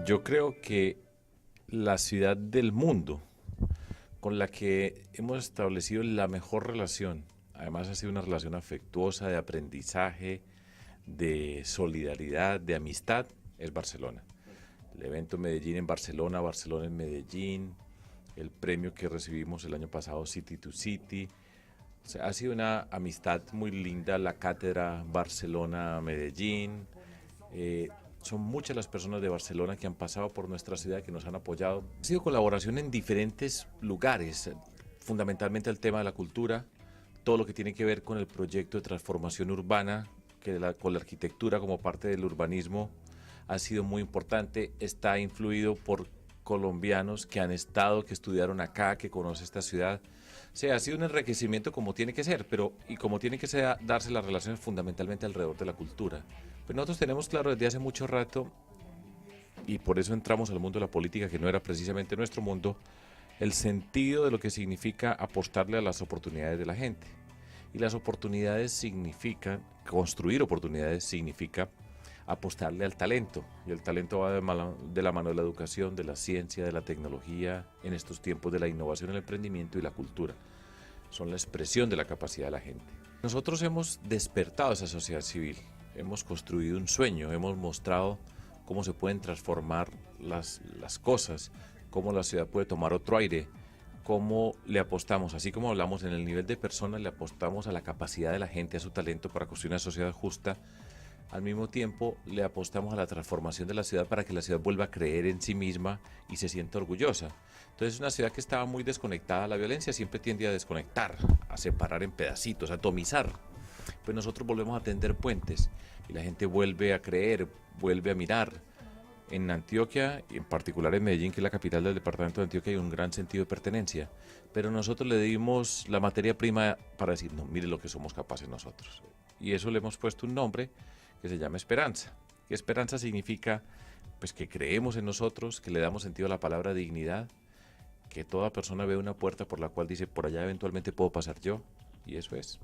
Yo creo que la ciudad del mundo con la que hemos establecido la mejor relación, además ha sido una relación afectuosa, de aprendizaje, de solidaridad, de amistad, es Barcelona. El evento Medellín en Barcelona, Barcelona en Medellín, el premio que recibimos el año pasado, City to City. O sea, ha sido una amistad muy linda, la cátedra Barcelona-Medellín. Son muchas las personas de Barcelona que han pasado por nuestra ciudad, que nos han apoyado. Ha sido colaboración en diferentes lugares, fundamentalmente el tema de la cultura, todo lo que tiene que ver con el proyecto de transformación urbana, con la arquitectura como parte del urbanismo ha sido muy importante. Está influido por colombianos que han estado, que estudiaron acá, que conocen esta ciudad. O sea, ha sido un enriquecimiento como tiene que ser, pero y como tiene que ser, darse las relaciones fundamentalmente alrededor de la cultura. Pues nosotros tenemos claro desde hace mucho rato, y por eso entramos al mundo de la política, que no era precisamente nuestro mundo, el sentido de lo que significa apostarle a las oportunidades de la gente. Y las oportunidades significan, construir oportunidades significa apostarle al talento. Y el talento va de la mano de la educación, de la ciencia, de la tecnología, en estos tiempos de la innovación, el emprendimiento y la cultura. Son la expresión de la capacidad de la gente. Nosotros hemos despertado esa sociedad civil, hemos construido un sueño, hemos mostrado cómo se pueden transformar las cosas, cómo la ciudad puede tomar otro aire, cómo le apostamos, así como hablamos en el nivel de personas, le apostamos a la capacidad de la gente, a su talento para construir una sociedad justa. Al mismo tiempo le apostamos a la transformación de la ciudad para que la ciudad vuelva a creer en sí misma y se sienta orgullosa. Entonces es una ciudad que estaba muy desconectada. La violencia siempre tiende a desconectar, a separar en pedacitos, a atomizar. Pues nosotros volvemos a tender puentes y la gente vuelve a creer, vuelve a mirar. En Antioquia, y en particular en Medellín, que es la capital del departamento de Antioquia, hay un gran sentido de pertenencia. Pero nosotros le dimos la materia prima para decir, no, mire lo que somos capaces nosotros. Y eso le hemos puesto un nombre que se llama esperanza. Que esperanza significa pues que creemos en nosotros, que le damos sentido a la palabra dignidad, que toda persona ve una puerta por la cual dice, por allá eventualmente puedo pasar yo, y eso es.